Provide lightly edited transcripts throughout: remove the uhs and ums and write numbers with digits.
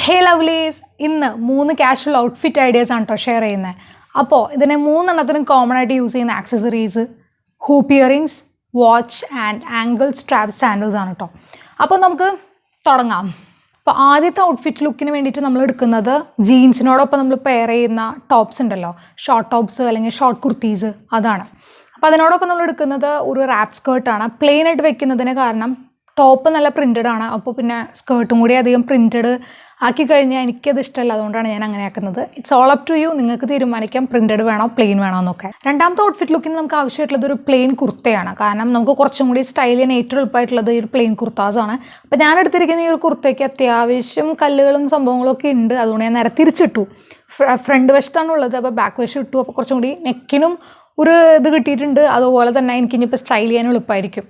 Hey lovelies, ഇന്ന് 3 casual outfit ideas ആണ് ട്ടോ ഷെയർ ചെയ്യുന്നത്. അപ്പോൾ ഇതിനെ 3 എണ്ണത്തിനും കോമൺ ആയിട്ട് യൂസ് ചെയ്യുന്ന accessories hoop earrings, watch and angle strap sandals ആണ് ട്ടോ. അപ്പോൾ നമുക്ക് തുടങ്ങാം. അപ്പോൾ ആദ്യത്തെ ഔട്ട്ഫിറ്റ് ലുക്കിന് വേണ്ടിയിട്ട് നമ്മൾ എടുക്കുന്നത് ജീൻസിനോടൊപ്പം നമ്മൾ പെയർ ചെയ്യുന്ന ടോപ്സ് ഉണ്ടല്ലോ, ഷോർട്ട് ടോപ്സ് അല്ലെങ്കിൽ ഷോർട്ട് കുർത്തീസ്, അതാണ്. അപ്പോൾ അതിനോടൊപ്പം നമ്മൾ എടുക്കുന്നത് ഒരു റാപ്പ് സ്കേർട്ടാണ്. പ്ലെയിൻ ആയിട്ട് വെക്കുന്നതിന് കാരണം ടോപ്പ് നല്ല പ്രിൻറ്റഡ് ആണ്, അപ്പോൾ പിന്നെ സ്കേർട്ടും കൂടി അധികം പ്രിൻറ്റഡ് ആക്കി കഴിഞ്ഞാൽ എനിക്കത് ഇഷ്ടമല്ല, അതുകൊണ്ടാണ് ഞാൻ അങ്ങനെ ആക്കുന്നത്. It's all up to you, നിങ്ങൾക്ക് തീരുമാനിക്കാം പ്രിൻറ്റഡ് വേണോ പ്ലെയിൻ വേണോ എന്നൊക്കെ. രണ്ടാമത്തെ ഔട്ട്ഫിറ്റ് ലുക്കിന് നമുക്ക് ആവശ്യമായിട്ടുള്ളത് ഒരു പ്ലെയിൻ കുർത്തയാണ്, കാരണം നമുക്ക് കുറച്ചും കൂടി സ്റ്റൈലിന് ഏറ്റവും എളുപ്പമായിട്ടുള്ളത് ഈ ഒരു പ്ലെയിൻ കുർത്താസാണ്. അപ്പോൾ ഞാൻ എടുത്തിരിക്കുന്ന ഈ ഒരു കുർത്തയ്ക്ക് അത്യാവശ്യം കല്ലുകളും സംഭവങ്ങളൊക്കെ ഉണ്ട്, അതുകൊണ്ട് ഞാൻ നേരെ തിരിച്ചിട്ടു. ഫ്രണ്ട് വശത്താണ് ഉള്ളത്, അപ്പോൾ ബാക്ക് വശം ഇട്ടു. അപ്പോൾ കുറച്ചും കൂടി നെക്കിനും ഒരു ഇത് കിട്ടിയിട്ടുണ്ട്, അതുപോലെ തന്നെ എനിക്കിനിപ്പോൾ സ്റ്റൈൽ ചെയ്യാൻ എളുപ്പമായിരിക്കും.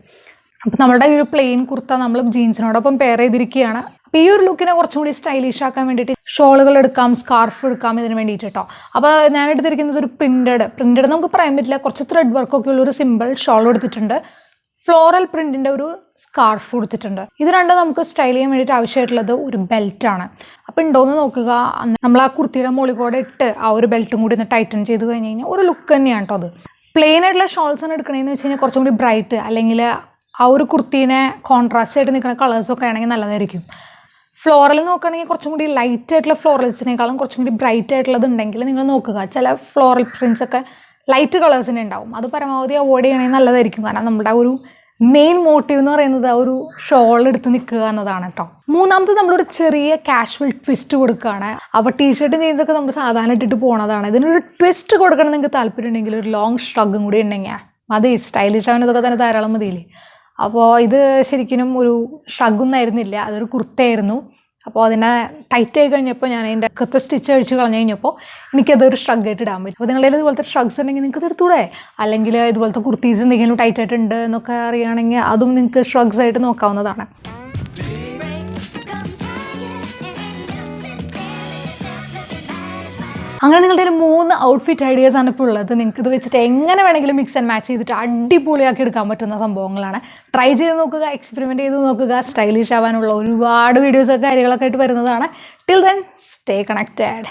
അപ്പോൾ നമ്മുടെ ഈ ഒരു പ്ലെയിൻ കുർത്ത നമ്മൾ ജീൻസിനോടൊപ്പം പെയർ ചെയ്തിരിക്കുകയാണ്. അപ്പോൾ ഈ ഒരു ലുക്കിനെ കുറച്ചും കൂടി സ്റ്റൈലിഷ് ആക്കാൻ വേണ്ടിയിട്ട് ഷോളുകൾ എടുക്കാം, സ്കാർഫ് എടുക്കാം, ഇതിന് വേണ്ടിയിട്ട് കേട്ടോ. അപ്പോൾ ഞാൻ എടുത്തിരിക്കുന്നത് ഒരു പ്രിൻറ്റഡ് നമുക്ക് പറയാൻ പറ്റില്ല, കുറച്ച് ത്രെഡ് വർക്കൊക്കെ ഉള്ളൊരു സിമ്പിൾ ഷോൾ എടുത്തിട്ടുണ്ട്, ഫ്ലോറൽ പ്രിൻറ്റിൻ്റെ ഒരു സ്കാർഫ് കൊടുത്തിട്ടുണ്ട്. ഇത് രണ്ടും നമുക്ക് സ്റ്റൈൽ ചെയ്യാൻ വേണ്ടിയിട്ട് ആവശ്യമായിട്ടുള്ളത് ഒരു ബെൽറ്റാണ്. അപ്പോൾ ഉണ്ടോയെന്ന് നോക്കുക. നമ്മൾ ആ കുർത്തിയുടെ മുകളിൽ കൂടെ ഇട്ട് ആ ഒരു ബെൽറ്റും കൂടി ഒന്ന് ടൈറ്റൻ ചെയ്ത് കഴിഞ്ഞ് കഴിഞ്ഞാൽ ഒരു ലുക്ക് തന്നെയാണ് കേട്ടോ അത്. പ്ലെയിൻ ആയിട്ടുള്ള ഷോൾസാണ് എടുക്കണമെന്ന് വെച്ച് കഴിഞ്ഞാൽ കുറച്ചും കൂടി ബ്രൈറ്റ്, അല്ലെങ്കിൽ ആ ഒരു കുർത്തീനെ കോൺട്രാസ്റ്റ് ആയിട്ട് നിൽക്കുന്ന കളേഴ്സൊക്കെ ആണെങ്കിൽ നല്ലതായിരിക്കും. ഫ്ലോറൽ നോക്കുകയാണെങ്കിൽ കുറച്ചും കൂടി ലൈറ്റ് ആയിട്ടുള്ള ഫ്ലോറൽസിനേക്കാളും കുറച്ചും കൂടി ബ്രൈറ്റ് ആയിട്ടുള്ളത് ഉണ്ടെങ്കിൽ നിങ്ങൾ നോക്കുക. ചില ഫ്ലോറൽ പ്രിൻറ്റ്സ് ഒക്കെ ലൈറ്റ് കളേഴ്സിന് ഉണ്ടാവും, അത് പരമാവധി അവോയ്ഡ് ചെയ്യണമെങ്കിൽ നല്ലതായിരിക്കും. കാരണം നമ്മുടെ ഒരു മെയിൻ മോട്ടീവ് എന്ന് പറയുന്നത് ആ ഒരു ഷോൾ എടുത്ത് നിൽക്കുക എന്നതാണ് കേട്ടോ. മൂന്നാമത് നമ്മളൊരു ചെറിയ കാഷ്വൽ ട്വിസ്റ്റ് കൊടുക്കുകയാണ്. അപ്പോൾ ടീഷർട്ടും ജീൻസൊക്കെ നമ്മൾ സാധാരണ ഇട്ടിട്ട് പോകുന്നതാണ്. ഇതിനൊരു ട്വിസ്റ്റ് കൊടുക്കണം നിങ്ങൾക്ക് താല്പര്യം ഉണ്ടെങ്കിൽ ഒരു ലോങ് ഷ്രഗും കൂടി ഉണ്ടെങ്കിൽ മതി, സ്റ്റൈലിഷ് ആവാൻ ഇതൊക്കെ തന്നെ ധാരാളം മതിയില്ലേ. അപ്പോൾ ഇത് ശരിക്കും ഒരു ഷ്രഗൊന്നും ആയിരുന്നില്ല, അതൊരു കുർത്തയായിരുന്നു. അപ്പോൾ അതിനെ ടൈറ്റ് ആയി കഴിഞ്ഞപ്പോൾ ഞാൻ അതിൻ്റെ അക്കത്തെ സ്റ്റിച്ച് അഴിച്ച് കളഞ്ഞു കഴിഞ്ഞപ്പോൾ എനിക്കതൊരു ഷ്രഗായിട്ട് ഇടാൻ പറ്റും. അപ്പോൾ നിങ്ങളുടെ ഇതുപോലത്തെ ഷ്രഗ്സ് ഉണ്ടെങ്കിൽ നിങ്ങൾക്ക് എടുത്തൂടെ, അല്ലെങ്കിൽ ഇതുപോലത്തെ കുർത്തീസ് എന്തെങ്കിലും ടൈറ്റ് ആയിട്ടുണ്ട് എന്നൊക്കെ അറിയുകയാണെങ്കിൽ അതും നിങ്ങൾക്ക് ഷ്രഗ്സ് ആയിട്ട് നോക്കാവുന്നതാണ്. അങ്ങനെ നിങ്ങളുടെ 3 ഔട്ട്ഫിറ്റ് ഐഡിയാസ് ആണ് ഇപ്പോൾ ഉള്ളത്. നിങ്ങൾക്ക് ഇത് വെച്ചിട്ട് എങ്ങനെ വേണമെങ്കിലും മിക്സ് ആൻഡ് മാച്ച് ചെയ്തിട്ട് അടിപൊളിയാക്കി എടുക്കാൻ പറ്റുന്ന സംഭവങ്ങളാണ്. ട്രൈ ചെയ്ത് നോക്കുക, എക്സ്പെരിമെൻറ്റ് ചെയ്ത് നോക്കുക. സ്റ്റൈലിഷ് ആവാനുള്ള ഒരുപാട് വീഡിയോസൊക്കെ കാര്യങ്ങളൊക്കെ ആയിട്ട് വരുന്നതാണ്. Till then stay connected.